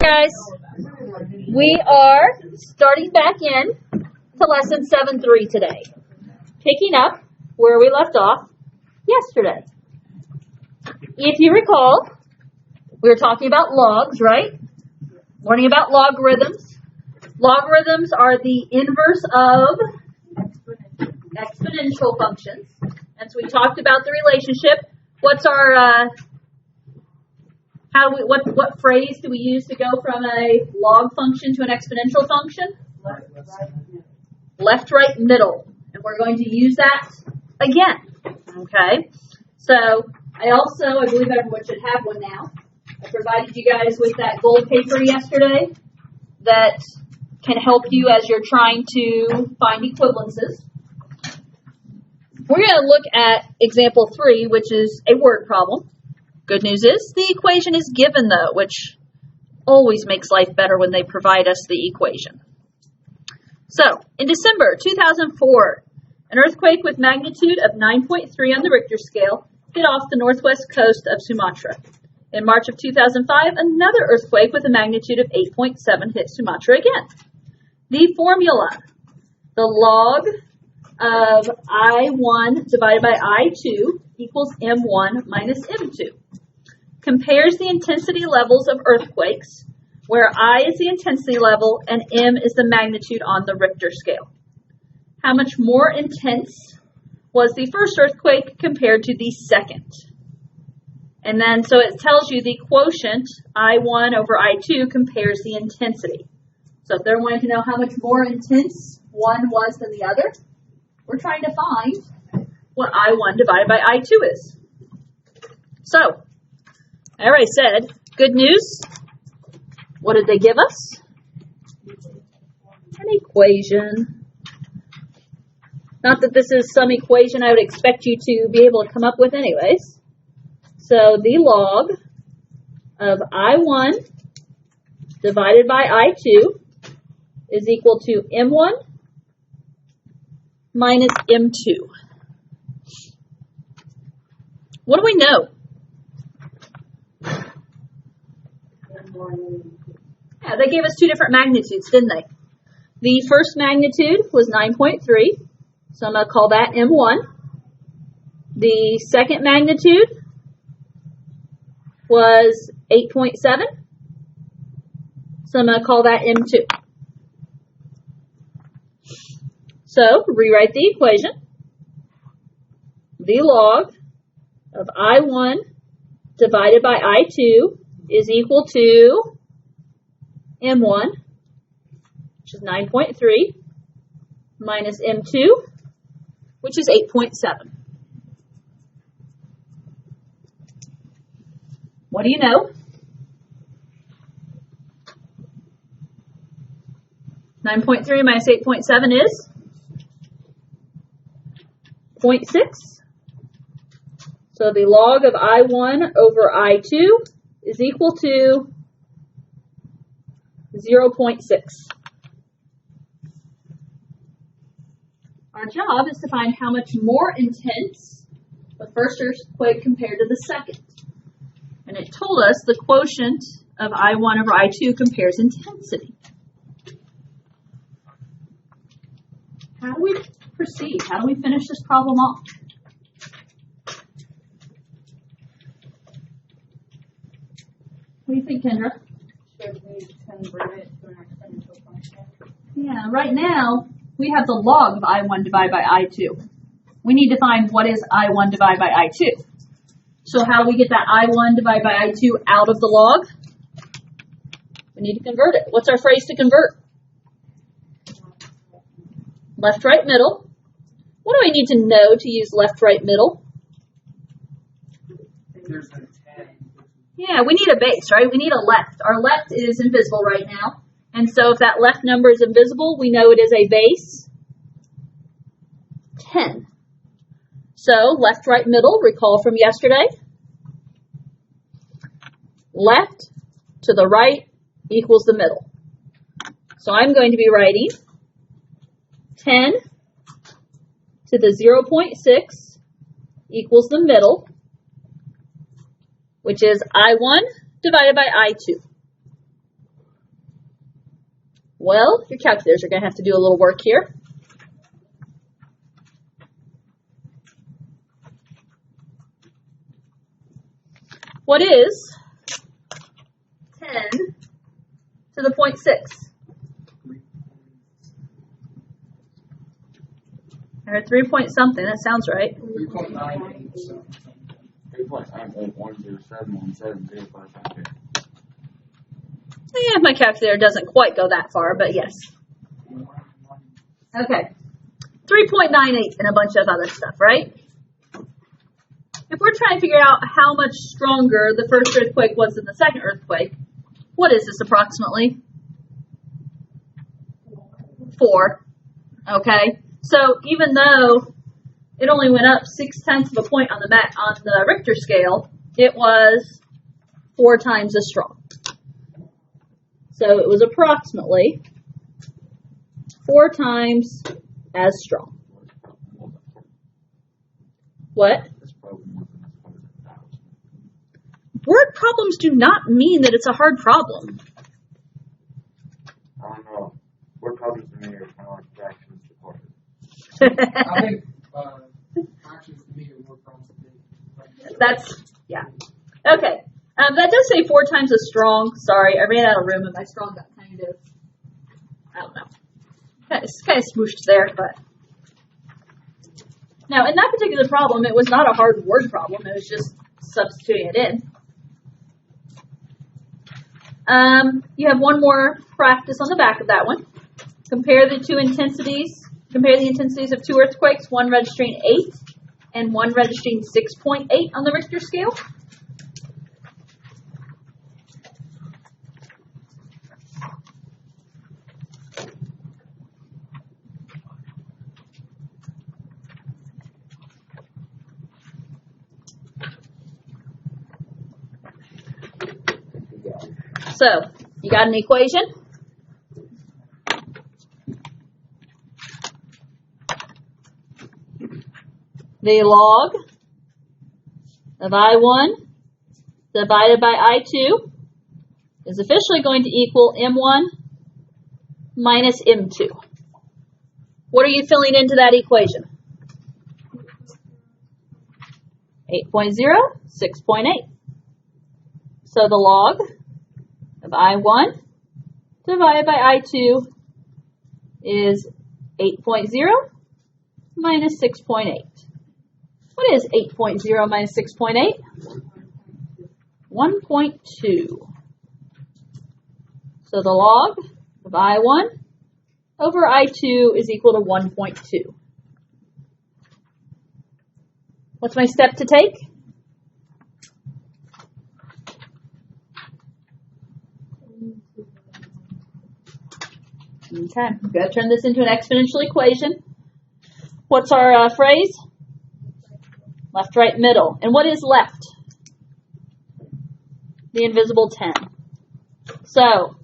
guys, we are starting back in to lesson 7.3 today, picking up where we left off yesterday. If you recall, we were talking about logs, right? Learning about logarithms. Logarithms are the inverse of exponential functions. And so we talked about the relationship. What's our what phrase do we use to go from a log function to an exponential function? Left, right, middle. And we're going to use that again. Okay? So I believe everyone should have one now. I provided you guys with that gold paper yesterday that can help you as you're trying to find equivalences. We're going to look at example 3, which is a word problem. Good news is the equation is given, though, which always makes life better when they provide us the equation. So, in December 2004, an earthquake with magnitude of 9.3 on the Richter scale hit off the northwest coast of Sumatra. In March of 2005, another earthquake with a magnitude of 8.7 hit Sumatra again. The formula, the log of I1 divided by I2 equals M1 minus M2. Compares the intensity levels of earthquakes, where I is the intensity level and M is the magnitude on the Richter scale. How much more intense was the first earthquake compared to the second? And then, so it tells you the quotient, I1 over I2, compares the intensity. So if they're wanting to know how much more intense one was than the other, we're trying to find what I1 divided by I2 is. So, I already said, good news. What did they give us? An equation. Not that this is some equation I would expect you to be able to come up with anyways. So, the log of I1 divided by I2 is equal to M1 minus M2. What do we know? Yeah, they gave us two different magnitudes, didn't they? The first magnitude was 9.3, so I'm going to call that M1. The second magnitude was 8.7, so I'm going to call that M2. So, rewrite the equation. The log of I1 divided by I2 is equal to M1, which is 9.3, minus M2, which is 8.7. What do you know? 9.3 minus 8.7 is 0.6. So the log of I1 over I2 is equal to 0.6. Our job is to find how much more intense the first earthquake compared to the second. And it told us the quotient of I1 over I2 compares intensity. How do we proceed? How do we finish this problem off? What do you think, Kendra? Should we convert it to an exponential function? Yeah, right now, we have the log of I1 divided by I2. We need to find what is I1 divided by I2. So how do we get that I1 divided by I2 out of the log? We need to convert it. What's our phrase to convert? Left, right, middle. What do I need to know to use left, right, middle? There's a 10. Yeah, we need a base, right? We need a left. Our left is invisible right now. And so if that left number is invisible, we know it is a base 10. So left, right, middle, recall from yesterday. Left to the right equals the middle. So I'm going to be writing 10 to the 0.6 equals the middle, which is I1 divided by I2. Well, your calculators are going to have to do a little work here. What is 10 to the 0.6? Or 3 point something, that sounds right. 3.98. 3.9810717055. My calculator doesn't quite go that far, but yes. Okay. 3.98 and a bunch of other stuff, right? If we're trying to figure out how much stronger the first earthquake was than the second earthquake, what is this approximately? 4. Okay. So even though it only went up 0.6 of a point on the Richter scale, it was 4 times as strong. So it was approximately 4 times as strong. What? Word problems do not mean that it's a hard problem. I don't know. Word problems to me are kind of like fractions departed. I think fractions to me are more problems than Yeah. Okay. That does say 4 times as strong. Sorry, I ran out of room and my strong got kind of, I don't know. It's kind of smooshed there, but. Now, in that particular problem, it was not a hard word problem. It was just substituting it in. You have one more practice on the back of that one. Compare the intensities of 2 earthquakes, one registering 8 and one registering 6.8 on the Richter scale. So, you got an equation? The log of I1 divided by I2 is officially going to equal M1 minus M2. What are you filling into that equation? 8.0, 6.8. So the log of I1 divided by I2 is 8.0 minus 6.8. What is 8.0 minus 6.8? 1.2. So the log of I1 over I2 is equal to 1.2. What's my step to take? Okay, we've got to turn this into an exponential equation. What's our phrase? Left, right, middle. And what is left? The invisible 10. So,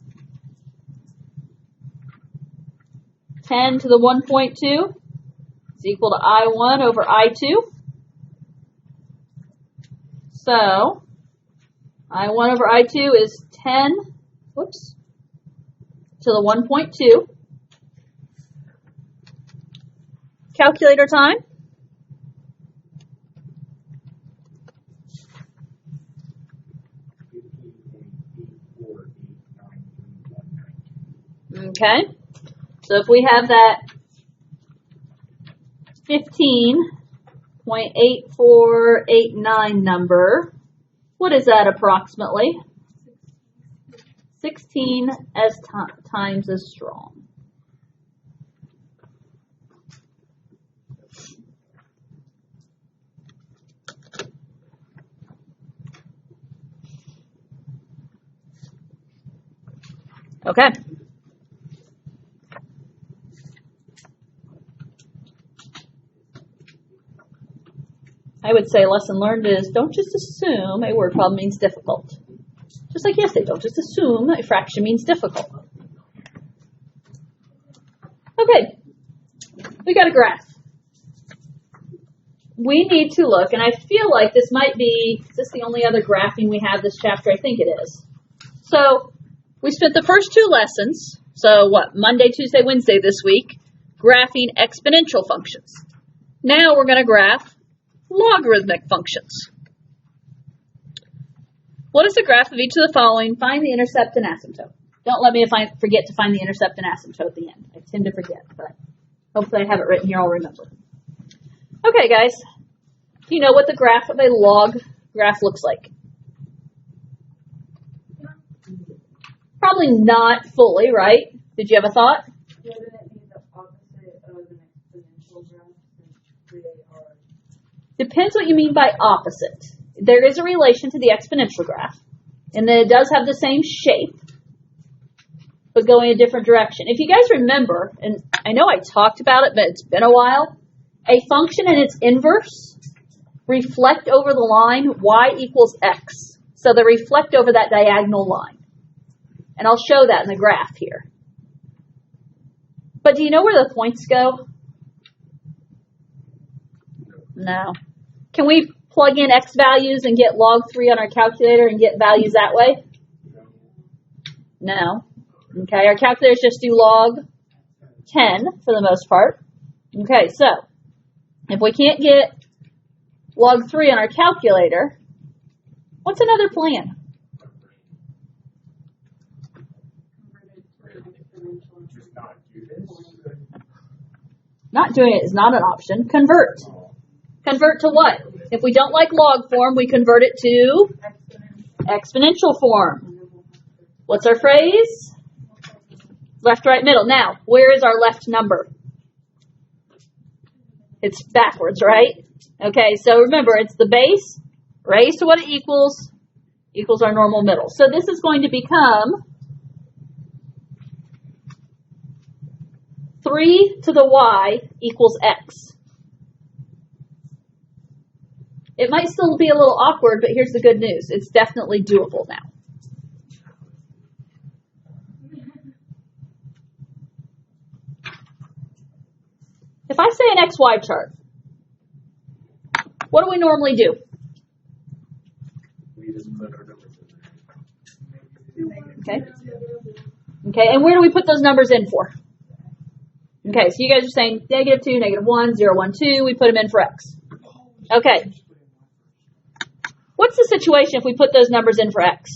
10 to the 1.2 is equal to I1 over I2. So, I1 over I2 is 10, to the 1.2. Calculator time. Okay. So if we have that 15.8489 number, what is that approximately? 16 times as strong. Okay. I would say lesson learned is don't just assume a word problem means difficult. Just like yesterday, don't just assume a fraction means difficult. Okay, we got a graph. We need to look, and I feel like this might be, is this the only other graphing we have this chapter? I think it is. So, we spent the first 2 lessons So what? Monday, Tuesday, Wednesday this week, graphing exponential functions. Now we're going to graph logarithmic functions. What is the graph of each of the following? Find the intercept and asymptote. Don't let me forget to find the intercept and asymptote at the end. I tend to forget, but hopefully I have it written here. I'll remember. Okay, guys. Do you know what the graph of a log graph looks like? Probably not fully, right? Did you have a thought? Wouldn't it be the opposite of an exponential graph since they are? Depends what you mean by opposite. There is a relation to the exponential graph, and then it does have the same shape, but going a different direction. If you guys remember, and I know I talked about it, but it's been a while, a function and its inverse reflect over the line y equals x. So they reflect over that diagonal line. And I'll show that in the graph here. But do you know where the points go? No. Can we plug in x values and get log 3 on our calculator and get values that way? No. Okay, our calculators just do log 10 for the most part. Okay, so if we can't get log 3 on our calculator, what's another plan? Not doing it is not an option. Convert. Convert to what? If we don't like log form, we convert it to exponential form. What's our phrase? Left, right, middle. Now, where is our left number? It's backwards, right? Okay, so remember, it's the base raised to what it equals our normal middle. So this is going to become 3 to the y equals x. It might still be a little awkward, but here's the good news. It's definitely doable now. If I say an XY chart, what do we normally do? We just put our numbers in there. Okay. Okay, and where do we put those numbers in for? Okay, so you guys are saying -2, -1, 0, 1, 2. We put them in for x. Okay. What's the situation if we put those numbers in for x?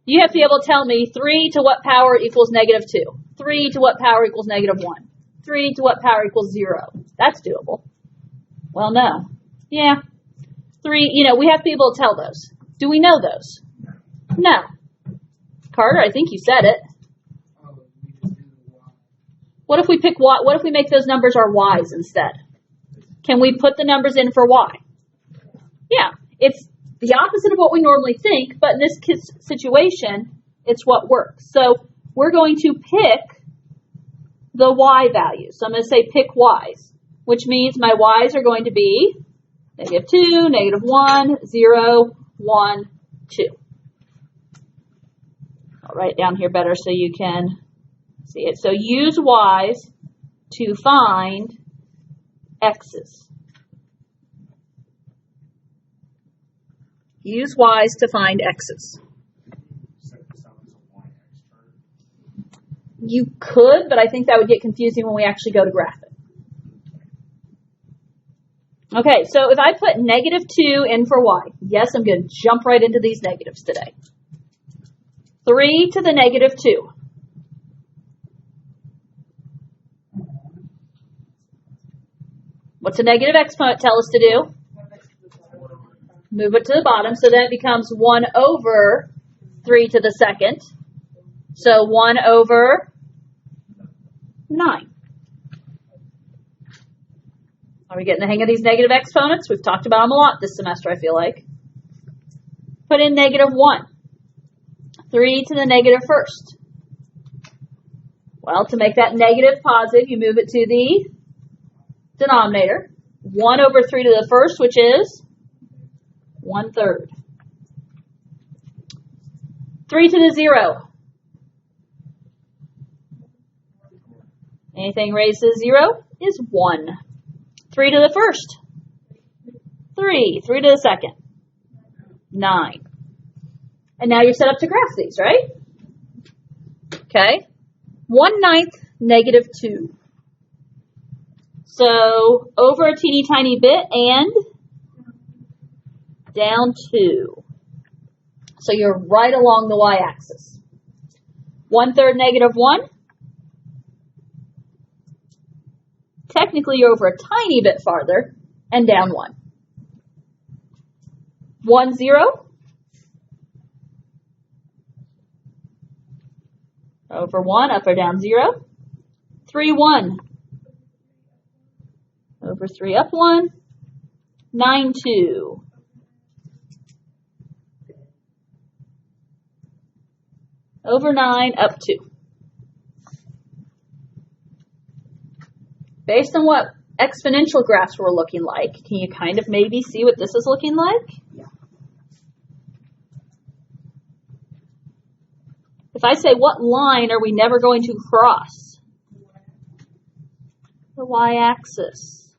You have to be able to tell me 3 to what power equals -2. 3 to what power equals -1. 3 to what power equals 0. That's doable. Well, no. Yeah. 3, we have to be able to tell those. Do we know those? No. Carter, I think you said it. What if we pick y? What if we make those numbers our y's instead? Can we put the numbers in for y? Yeah. It's the opposite of what we normally think, but in this situation, it's what works. So we're going to pick the y value. So I'm going to say pick y's, which means my y's are going to be -2, -1, 0, 1, 2. I'll write it down here better so you can see it. So use y's to find x's. Use y's to find x's. You could, but I think that would get confusing when we actually go to graph it. Okay, so if I put -2 in for y, yes, I'm going to jump right into these negatives today. 3 to the -2. What's a negative exponent tell us to do? Move it to the bottom, so then it becomes 1 over 3 to the second. So 1 over 9. Are we getting the hang of these negative exponents? We've talked about them a lot this semester, I feel like. Put in -1. 3 to the -1st. Well, to make that negative positive, you move it to the denominator. 1 over 3 to the 1st, which is 1/3. 3 to the 0. Anything raised to 0 is 1. 3 to the 1st. 3. 3 to the 2nd. 9. And now you're set up to graph these, right? Okay? 1/9 -2. So over a teeny tiny bit and down 2. So you're right along the y-axis. 1/3 -1. Technically, you're over a tiny bit farther and down 1. 1, 0. Over 1, up or down 0. 3, 1. Over 3, up 1. 9, 2. Over 9, up 2. Based on what exponential graphs were looking like, can you kind of maybe see what this is looking like? Yeah. If I say, what line are we never going to cross? The y-axis.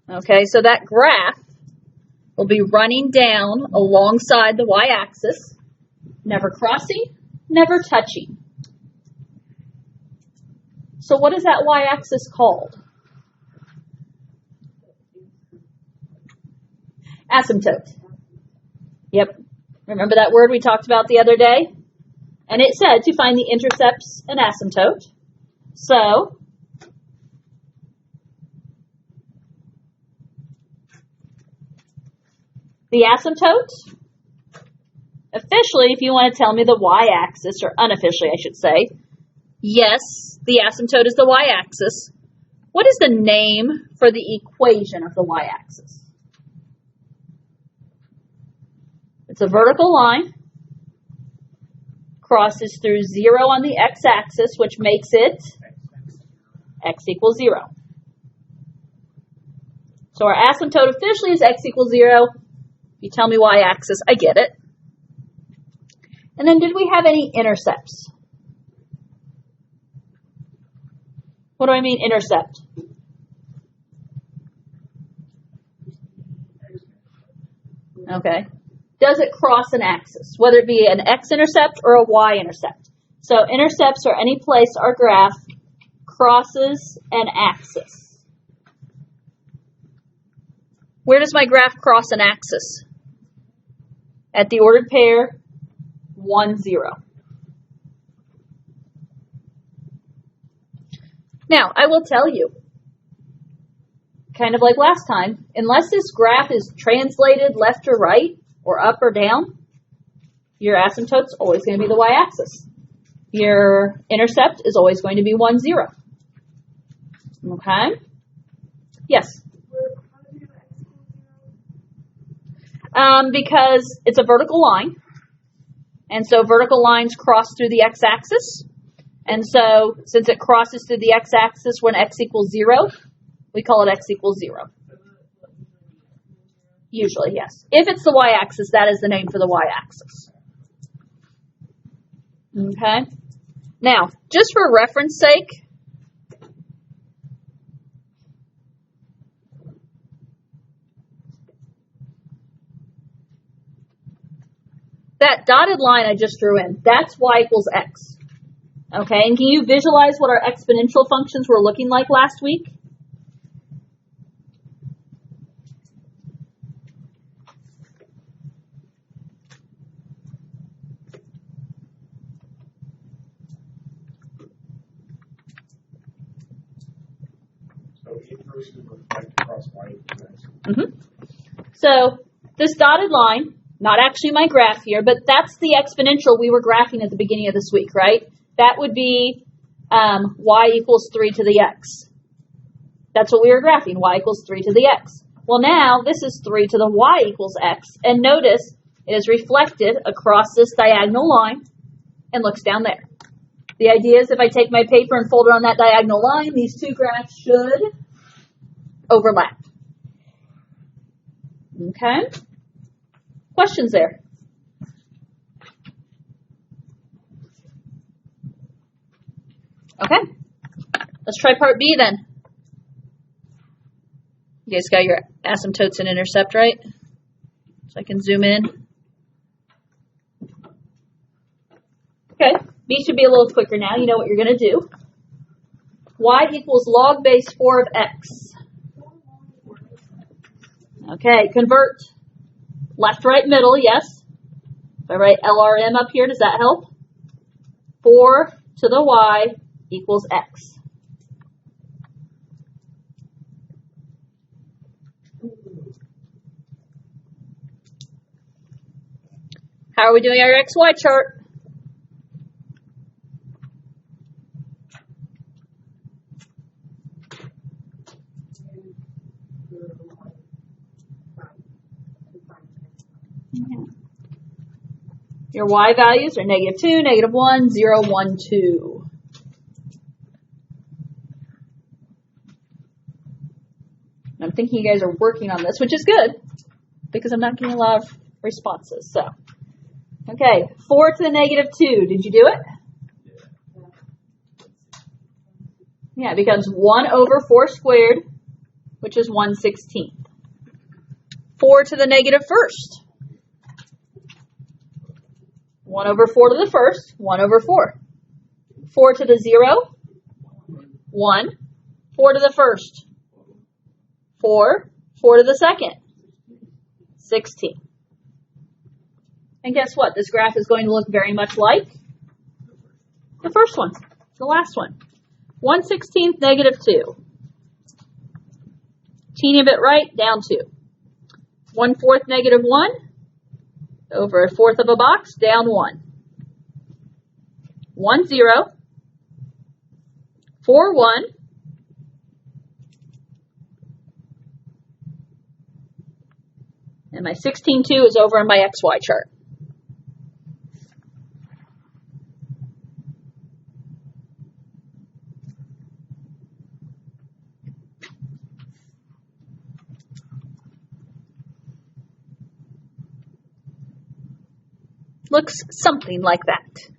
Okay, so that graph will be running down alongside the y-axis, never crossing, never touching. So what is that y-axis called? Asymptote. Yep. Remember that word we talked about the other day? And it said to find the intercepts and asymptote. So the asymptote, officially, if you want to tell me the y-axis, or unofficially I should say, yes, the asymptote is the y-axis. What is the name for the equation of the y-axis? It's a vertical line, crosses through 0 on the x-axis, which makes it x equals 0. So our asymptote officially is x equals 0. If you tell me y-axis, I get it. And then did we have any intercepts? What do I mean intercept? Okay. Does it cross an axis, whether it be an x-intercept or a y-intercept? So intercepts are any place our graph crosses an axis. Where does my graph cross an axis? At the ordered pair, 1, 0. Now, I will tell you, kind of like last time, unless this graph is translated left or right, or up or down, your asymptote's always going to be the y-axis. Your intercept is always going to be 1, 0. Okay? Yes? Because it's a vertical line, and so vertical lines cross through the x-axis, and so since it crosses through the x-axis when x equals 0, we call it x equals 0. Usually, yes. If it's the y-axis, that is the name for the y-axis. Okay? Now, just for reference sake, that dotted line I just drew in, that's y equals x. Okay, and can you visualize what our exponential functions were looking like last week? So this dotted line, not actually my graph here, but that's the exponential we were graphing at the beginning of this week, right? That would be y equals 3 to the x. That's what we were graphing, y equals 3 to the x. Well, now this is 3 to the y equals x, and notice it is reflected across this diagonal line and looks down there. The idea is if I take my paper and fold it on that diagonal line, these two graphs should overlap. Okay? Questions there? Okay. Let's try part B then. You guys got your asymptotes and intercept, right? So I can zoom in. Okay. B should be a little quicker now. You know what you're going to do. Y equals log base 4 of x. Okay, convert left, right, middle, yes. If I write LRM up here, does that help? 4 to the y equals x. How are we doing our XY chart? Your y values are -2, -1, 0, 1, 2. I'm thinking you guys are working on this, which is good because I'm not getting a lot of responses. So, okay, 4 to the -2. Did you do it? Yeah, it becomes 1 over 4 squared, which is 1/16. 4 to the -1st. 1 over 4 to the 1st, 1 over 4. 4 to the 0, 1. 4 to the 1st, 4. 4 to the 2nd, 16. And guess what? This graph is going to look very much like the first one, the last one. 1/16 -2. Teeny bit right, down 2. 1/4 -1. Over 1/4 of a box, down 1. 1, 0. 4, 1. And my 16-2 is over in my XY chart. Looks something like that.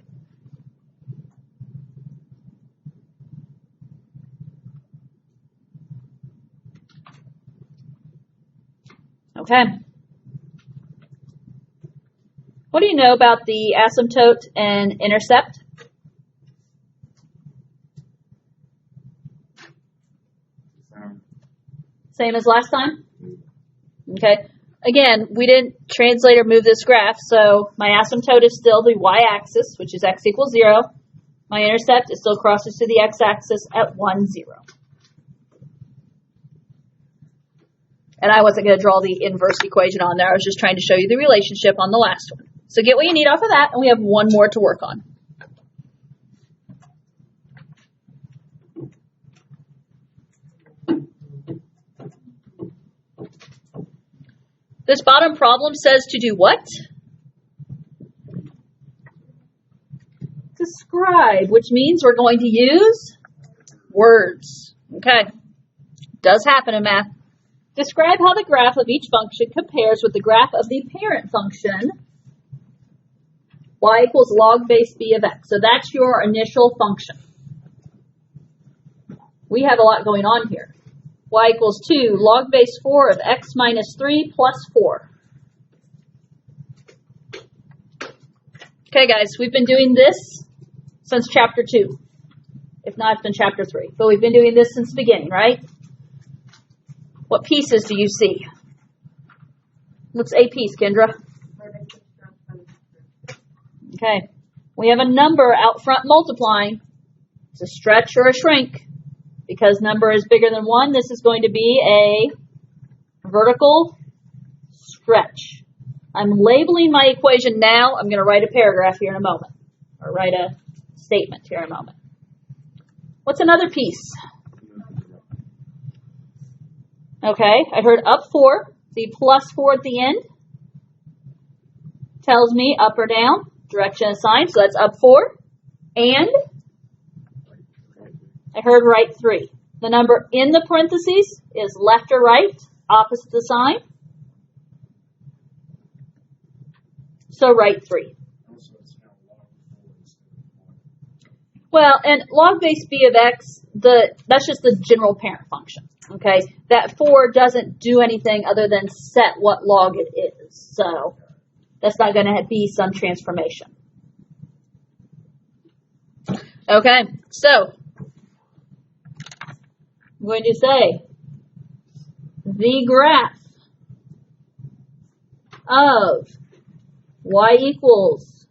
Okay. What do you know about the asymptote and intercept? Same as last time? Okay. Again, we didn't translate or move this graph, so my asymptote is still the y-axis, which is x equals 0. My intercept is still crosses to the x-axis at 1, 0. And I wasn't going to draw the inverse equation on there. I was just trying to show you the relationship on the last one. So get what you need off of that, and we have one more to work on. This bottom problem says to do what? Describe, which means we're going to use words. Okay. Does happen in math. Describe how the graph of each function compares with the graph of the parent function, y equals log base b of x. So that's your initial function. We have a lot going on here. Y equals 2 log base 4 of x minus 3 plus 4. Okay, guys, we've been doing this since chapter 2. If not, it's been chapter 3. But we've been doing this since the beginning, right? What pieces do you see? What's a piece, Kendra? Okay. We have a number out front multiplying. It's a stretch or a shrink. Because number is bigger than 1, this is going to be a vertical stretch. I'm labeling my equation now. I'm going to write a paragraph here in a moment. Or write a statement here in a moment. What's another piece? Okay, I heard up 4. The plus 4 at the end tells me up or down. Direction assigned, so that's up 4. And I heard right 3. The number in the parentheses is left or right, opposite the sign. So right 3. Well, and log base b of x, that's just the general parent function. Okay, that 4 doesn't do anything other than set what log it is. So that's not going to be some transformation. Okay, so I'm going to say the graph of y equals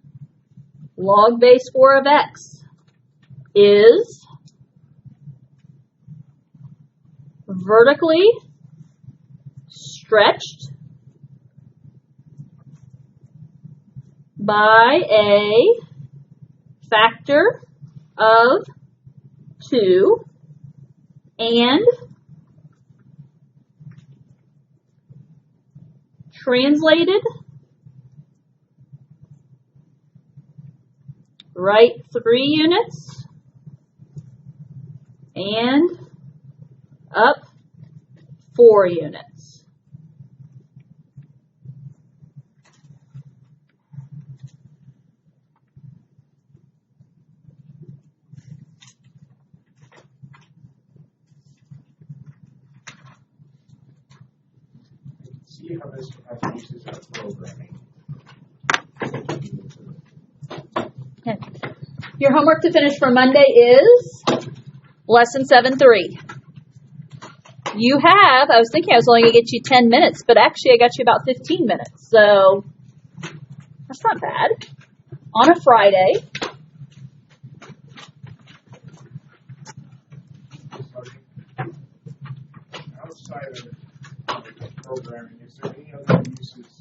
log base 4 of x is vertically stretched by a factor of 2 and translated right 3 units and up 4 units. See how this has uses of programming. Okay. Your homework to finish for Monday is lesson 7-3. You have, I was thinking I was only going to get you 10 minutes, but actually I got you about 15 minutes. So that's not bad. On a Friday. Outside of programming, is there any other uses